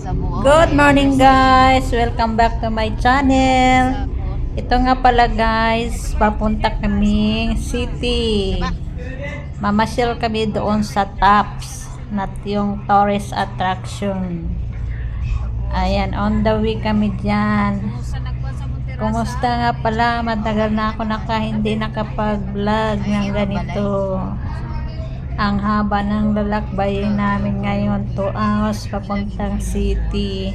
Good morning guys! Welcome back to my channel. Ito nga pala guys, papunta kaming city. Mamasyal kami doon sa Tops, not yung tourist attraction. Ayan, on the way kami dyan. Kumusta nga pala? Matagal na ako hindi nakapag-vlog ng ganito. Ang haba ng lalakbayin namin ngayon, 2 hours papuntang city.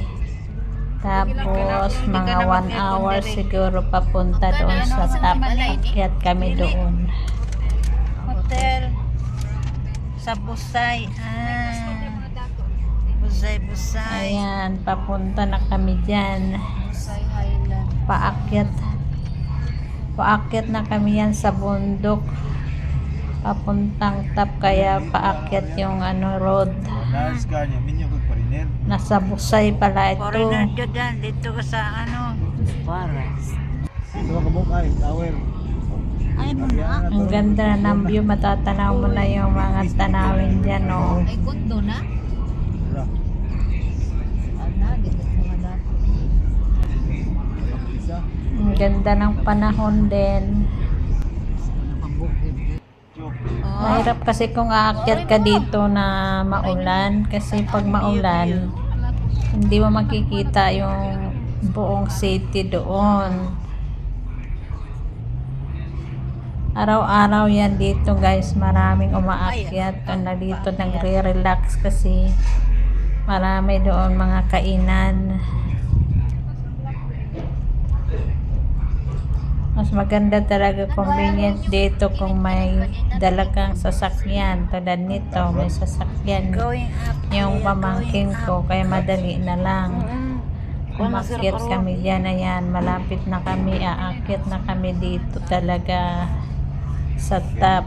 Tapos mga 1 hour siguro papunta doon sa top. Akyat kami doon. Hotel sa Busay. Busay. Ayan, papunta na kami dyan. Paakyat na kami yan sa bundok. Papuntang top, kaya paakyat yung road. Nasa Busay pala ito. Dito ka sa forest. Ang ganda ng view, matatanaw mo na yung mga tanawin dyan, oh. Ay, gundo na? Ang ganda ng panahon din. Mahirap kasi kung aakyat ka dito na maulan, kasi pag maulan hindi mo makikita yung buong city doon. Araw-araw yan dito guys, maraming umaakyat na dito, nagre-relax kasi marami doon mga kainan. Mas maganda talaga, convenient dito kung may dala kang sasakyan. Tulad nito, may sasakyan yung pamangking ko, kaya madali na lang. Umakyat kami dyan. Ayan, malapit na kami, aakyat na kami dito talaga sa top.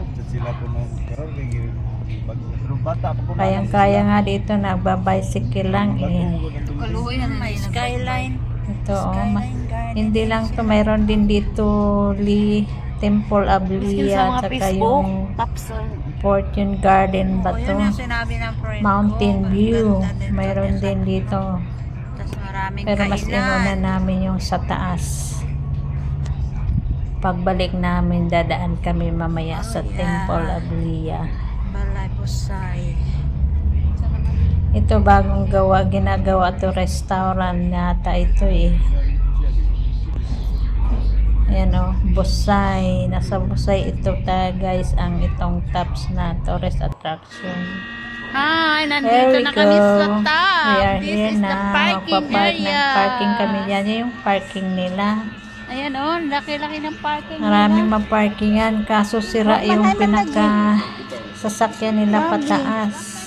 Kayang-kaya nga dito, nagbabicycle lang eh. May skyline. Ito, hindi lang to, mayroon din dito Temple of Lia, at saka yung Fortune Garden ba to? Mountain View, mayroon din dito. Pero mas inuna namin yung sa taas. Pagbalik namin, dadaan kami mamaya sa Temple of Lia. Busay. Ito bagong ginagawa to, restaurant nata ito eh. Ayan o, Busay. Nasa Busay ito guys, ang itong Tops na tourist attraction. Hi, nandito na kami sa top. We are This here is the na. parking area. Parking kami dyan. Yan yung parking nila. Ayan laki-laki ng parking. Maraming maparkingan, kaso sira yung pinaka sasakyan nila pataas.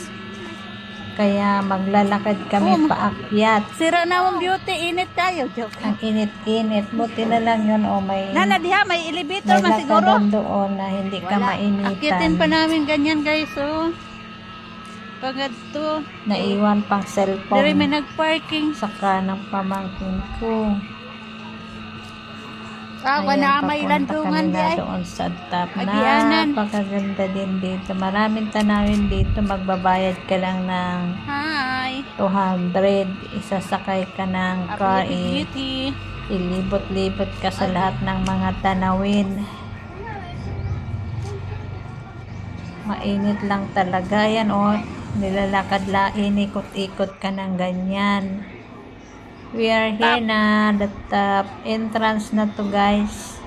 Kaya maglalakad kami paakyat. Sira na ang beauty, init tayo. Joke. Ang init-init. Buti na lang yun, may Diha, may elevator man siguro. lakadan doon na hindi ka mainitan. Akyatin pa namin ganyan guys, Pagad to. Naiwan pang cellphone. Dari may nagparking. Saka ng pamangkin ko. Na may landungan di ay. Doon sa top. Agianan. Napakaganda din dito. Maraming tanawin dito. Magbabayad ka lang ng Hi. 200. Isasakay ka ng car. Beauty. Ilibot-libot ka sa lahat ng mga tanawin. Mainit lang talaga. Yan nilalakad inikot-ikot ka ng ganyan. We are here na, the top entrance na to guys.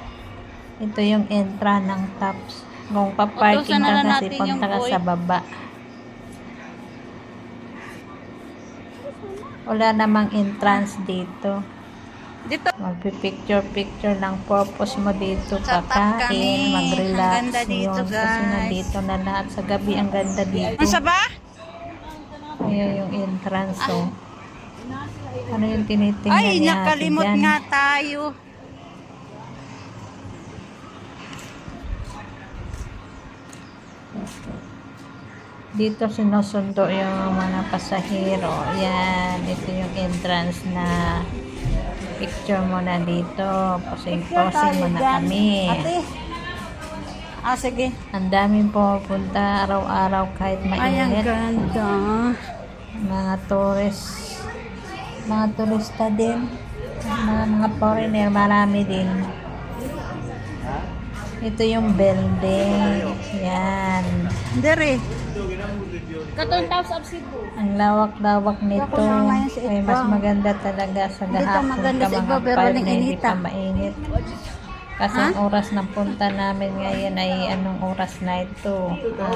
Ito yung entrance ng Tops. Kung paparking ka kasi punta ka sa baba. Wala namang entrance dito. Magpipicture lang purpose mo dito, kakain, mag-relax yun. Kasi nandito na lahat sa gabi, ang ganda dito. Ayan yung entrance Ano yung tinitingnan Ay, ni ate nakalimot dyan? nga tayo. Dito sinusundo yung mga pasahero. Yan, ito yung entrance na picture mo na dito. Posing-posing mo na kami. Sige. Ang daming pumupunta araw-araw kahit Ay, ang mainit. ganda. Mga tourist Mga turista din. Mga foreigner, marami din. Ito yung building. Yan. Dere. Katong Taos of Cebu. Ang lawak-lawak nito. Ay, mas maganda talaga sa gahapon maganda ka sa iba, mga pero 5 na hindi inita. pa mainit. Kasi ang oras ng punta namin ngayon ay anong oras na ito? Nga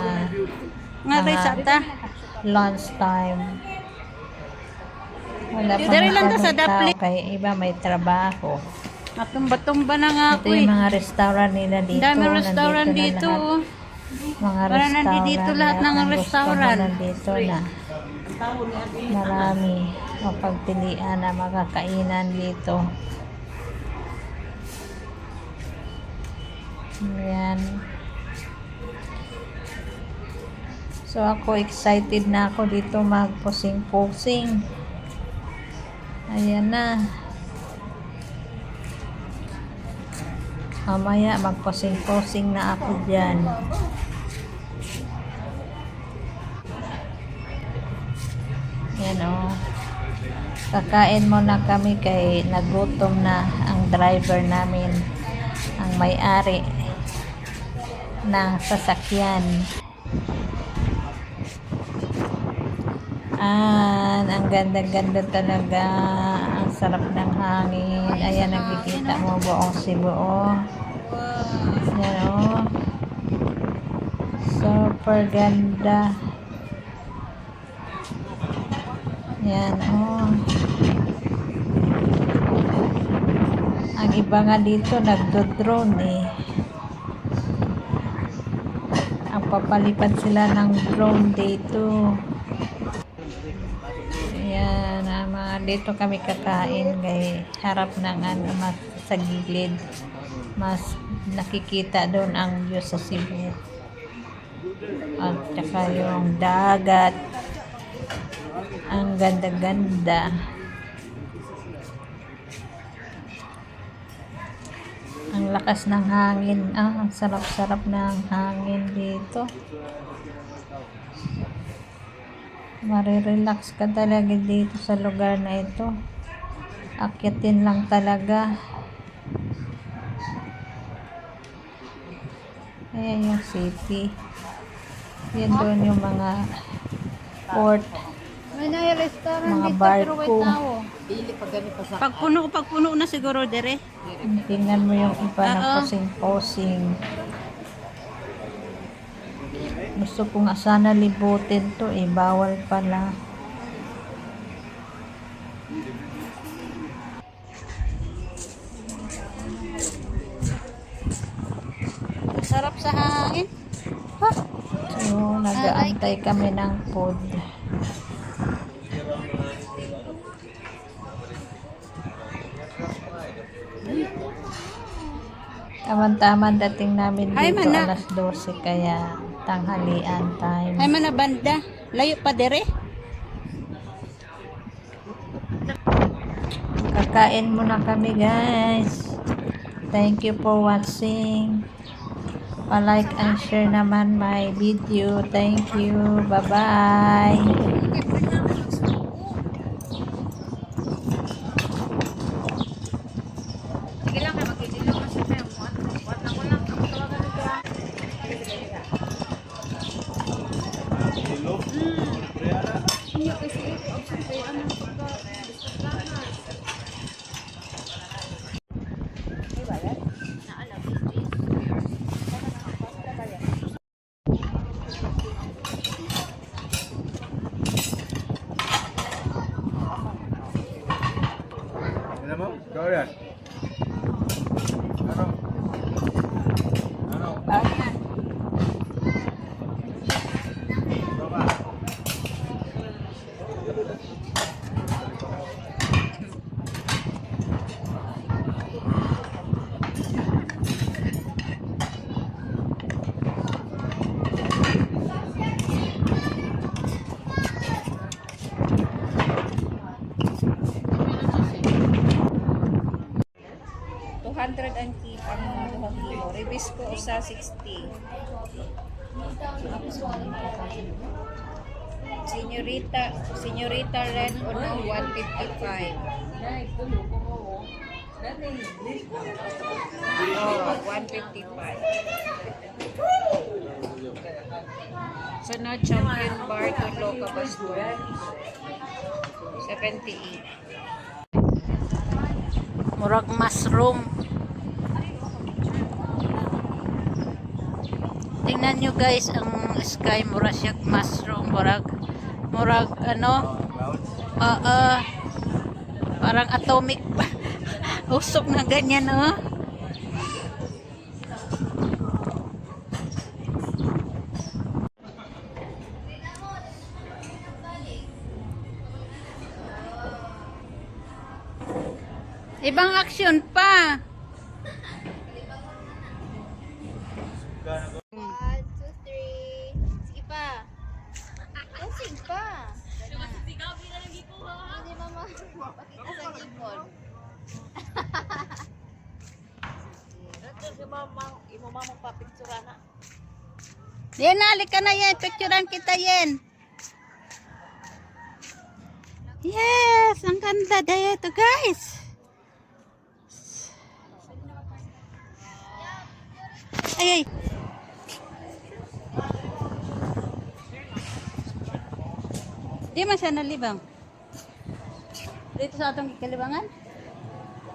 Mga resata. lunch time. Wala pa Dere lang to sa masyadong tao Dapli. kaya iba may trabaho. Matumba-tumba na nga Ito ako yung eh. mga restaurant nila dito. Dami restaurant Nandito dito. na lahat. Oh. Mga Para nandito lahat ng kung restaurant. Gusto mo nandito na. Marami mapagpilian na makakainan dito. Ayan. So ako excited na ako dito magpusing-pusing. Ayan na. Mamaya magpusing-pusing na ako dyan. Yan o. Kakain muna kami kay nagutom na ang driver namin. Ang may-ari ng sasakyan. Ang ganda-ganda talaga. Ang sarap ng hangin. Ayan, nakikita mo buong Cebu. Yan o. Super ganda. Yan o. Ang iba nga dito nagdo-drone eh. Ang papalipad sila ng drone dito. Ayan, mga dito kami kakain kay harap ng mas sa gilid. Mas nakikita doon ang view sa Cebu. At saka yung dagat. Ang ganda-ganda. Ang lakas ng hangin. Ang sarap-sarap ng hangin dito. Marirelax ka talaga dito sa lugar na ito. Akyatin lang talaga. Ayan yung city. Yan doon yung mga port. May na-restaurant Mga dito pero barko. wait tao. Pagpuno na siguro dere. Tingnan mo yung iba na Oo. posing-posing. Gusto ko nga sana libutin to eh. Bawal pala. Sarap sa hangin. So, nag-aantay kami ng food. Taman-taman dating namin Ay, dito mana. alas 12 kaya tanghalian time. Ay man na banda. Layo pa dere. Kakain muna kami guys. Thank you for watching. Pa-like and share naman my video. Thank you. Bye-bye. Sige lang ka magkikilo mo siya tayo. Wat na ko lang ang tawagan nito. Hindi kasi ito option kaya ano pagka Ano mo? Ikaw yan. Ano? Ano? Ikaw ba? ang kita ng mga 2 kilo. Ribis ko sa 60. Señorita Red Ono 155. Oh, 155. Sunod, Champion Bar to Loca Baston. 78. Murag mushroom. Tingnan nyo guys, ang sky murag siya mushroom. Murag ano? Parang atomic. Usok na ganyan, oh. Ibang aksyon pa. 1, 2, 3. Sige pa. Sige pa. Hindi mama. Pakita sa gipon. Imo mamang papictura na. Yen, halika na yan. Picturean kita yen. Yes, ang ganda dito guys. Ay. Di man siya nalibang. Dito sa atong kalibangan?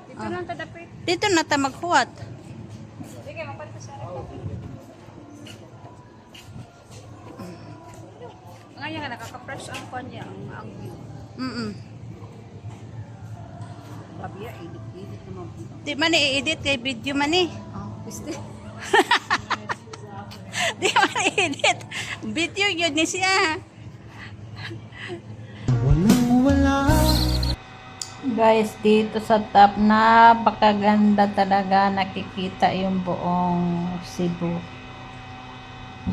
Dito lang tadapit. Dito na ta maghuwat. Sige, magpanta sa rin. Ngayon ka nakaka-press ang kanya, ang view. Babiya, edit naman. Di man i-edit kay video man eh. Gusto. Di man i-edit. Video yun ni siya. Guys, dito sa top napakaganda talaga, nakikita yung buong Cebu.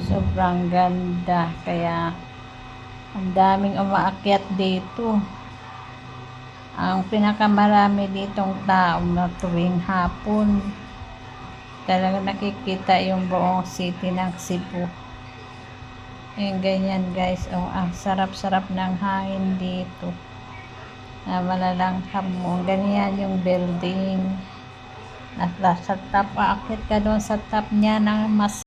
Sobrang ganda, kaya ang daming umaakyat dito. Ang pinakamarami ditong tao na tuwing hapon, talaga nakikita yung buong city ng Cebu. Yung ganyan guys, oh, ang sarap-sarap ng hangin dito. Malalanghap mo. Ganyan yung building. At sa top, aakyat ka doon sa top niya ng mas